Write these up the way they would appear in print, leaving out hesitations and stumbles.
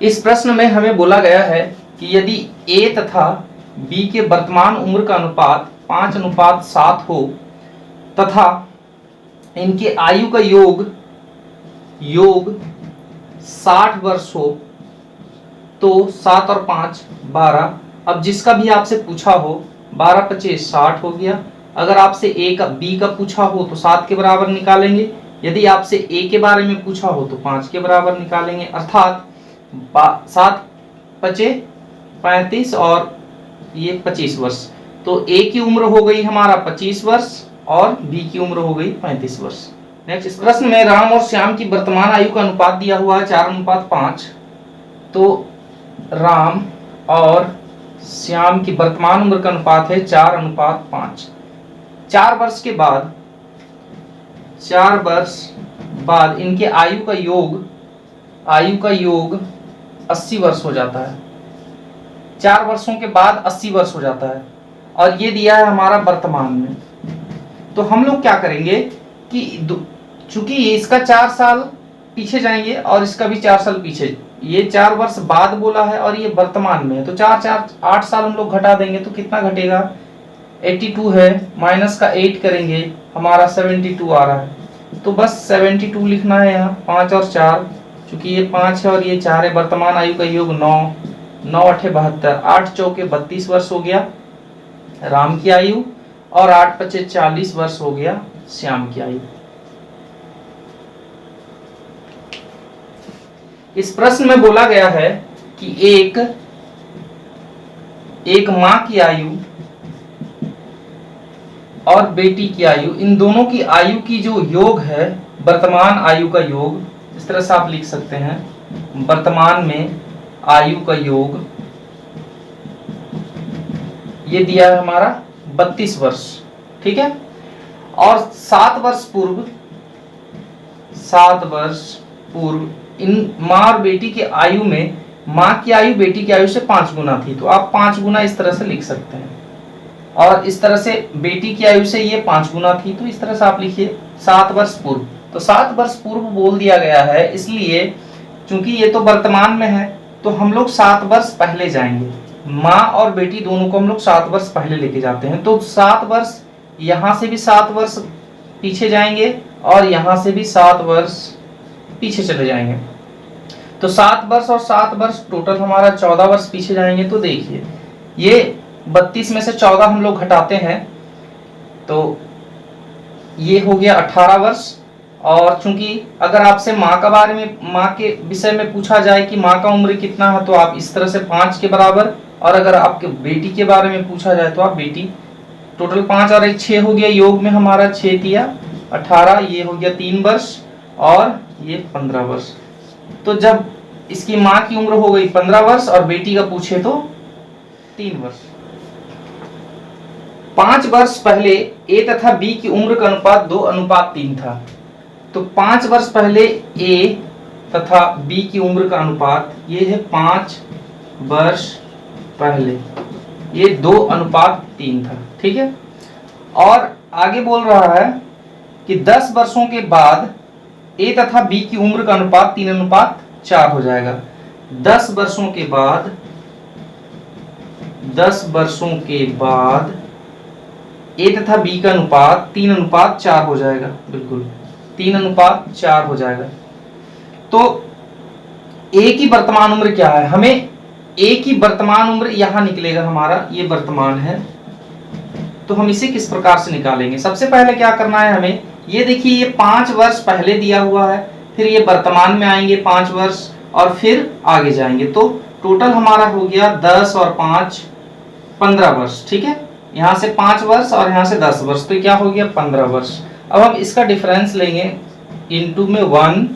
इस प्रश्न में हमें बोला गया है कि यदि ए तथा बी के वर्तमान उम्र का अनुपात 5:7 हो तथा इनके आयु का योग 60 वर्ष हो तो 7 और 5 12। अब जिसका भी आपसे पूछा हो 12 25 60 हो गया। अगर आपसे ए का बी का पूछा हो तो 7 के बराबर निकालेंगे। यदि आपसे ए के बारे में पूछा हो तो 5 के बराबर निकालेंगे, अर्थात 7 25 35 और ये 25 वर्ष। तो ए की उम्र हो गई हमारा 25 वर्ष और बी की उम्र हो गई 35 वर्ष। नेक्स्ट, इस प्रश्न में राम और श्याम की वर्तमान आयु का अनुपात दिया हुआ है 4:5। तो राम और श्याम की वर्तमान उम्र का अनुपात है 4:5। 4 वर्ष के बाद 4 वर्ष बाद इनके आयु का योग 80 वर्ष हो जाता है। 4 वर्षों के बाद 80 वर्ष हो जाता है और ये दिया है हमारा वर्तमान में। तो हम लोग क्या करेंगे कि चूंकि इसका 4 साल पीछे जाएंगे और इसका भी 4 साल पीछे, ये 4 वर्ष बाद बोला है और ये वर्तमान में है, तो 4 8 साल हम लोग घटा देंगे तो कितना घटेगा, 82 है, माइनस का 8 करेंगे हमारा 72 आ रहा है। तो बस 72 लिखना है यहाँ, 5 और 4, चूंकि ये 5 है और ये 4 है। वर्तमान आयु का योग 9 8 72, 8 चौके 32 वर्ष हो गया राम की आयु और 8 25 40 वर्ष हो गया श्याम की आयु। इस प्रश्न में बोला गया है कि एक मां की आयु और बेटी की आयु, इन दोनों की आयु की जो योग है, वर्तमान आयु का योग, इस तरह से आप लिख सकते हैं, वर्तमान में आयु का योग ये दिया है हमारा 32 वर्ष, ठीक है। और 7 वर्ष पूर्व इन माँ और बेटी की आयु में माँ की आयु बेटी की आयु से 5 गुना थी, तो आप 5 गुना इस तरह से लिख सकते हैं। और इस तरह से बेटी की आयु से ये 5 गुना थी, तो इस तरह से आप लिखिए 7 वर्ष पूर्व। तो 7 वर्ष पूर्व बोल दिया गया है, इसलिए चूंकि ये तो वर्तमान में है तो हम लोग 7 वर्ष पहले जाएंगे। माँ और बेटी दोनों को हम लोग 7 वर्ष पहले लेके जाते हैं, तो 7 वर्ष, यहाँ से भी 7 वर्ष पीछे जाएंगे और यहाँ से भी 7 वर्ष पीछे चले जाएंगे। तो 7 वर्ष और 7 वर्ष टोटल हमारा 14 वर्ष पीछे जाएंगे। तो देखिए ये 32 में से 14 हम लोग घटाते हैं तो ये हो गया 18 वर्ष। और चूंकि अगर आपसे माँ का बारे में, माँ के विषय में पूछा जाए कि माँ का उम्र कितना है, तो आप इस तरह से 5 के बराबर, और अगर आपके बेटी के बारे में पूछा जाए तो आप बेटी, टोटल 5 और 1 6 हो गया, योग में हमारा 6 दिया 18, ये हो गया 3 वर्ष और ये 15 वर्ष। तो जब इसकी माँ की उम्र हो गई 15 वर्ष और बेटी का पूछे तो 3 वर्ष। 5 वर्ष पहले ए तथा बी की उम्र का अनुपात 2:3 था। तो 5 वर्ष पहले ए तथा बी की उम्र का अनुपात ये है 5 वर्ष पहले, ये 2:3 था, ठीक है। और आगे बोल रहा है कि 10 वर्षों के बाद ए तथा बी की उम्र का अनुपात 3:4 हो जाएगा। 10 वर्षों के बाद ए तथा बी का अनुपात 3:4 हो जाएगा, बिल्कुल 3:4 हो जाएगा। तो ए की वर्तमान उम्र क्या है, हमें ए की वर्तमान उम्र यहां निकलेगा, हमारा ये वर्तमान है, तो हम इसे किस प्रकार से निकालेंगे। सबसे पहले क्या करना है हमें, ये देखिए ये 5 वर्ष पहले दिया हुआ है, फिर ये वर्तमान में आएंगे 5 वर्ष और फिर आगे जाएंगे, तो टोटल हमारा हो गया 10 और 5 15 वर्ष, ठीक है। यहाँ से 5 वर्ष और यहाँ से 10 वर्ष, तो क्या हो गया 15 वर्ष। अब हम इसका डिफरेंस लेंगे, इनटू में 1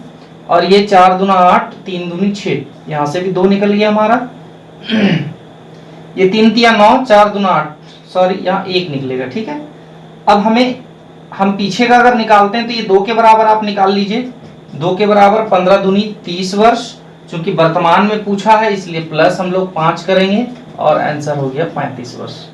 और ये 4 दूना 8, 3 दूनी 6, यहाँ से भी 2 निकल गया हमारा, ये 3 तिया 9, 4 दूना 8, सॉरी यहाँ 1 निकलेगा, ठीक है। अब हम पीछे का अगर निकालते हैं तो ये 2 के बराबर आप निकाल लीजिए, 2 के बराबर 15 दूनी 30 वर्ष, चूंकि वर्तमान में पूछा है इसलिए प्लस हम लोग 5 करेंगे और आंसर हो गया 35 वर्ष।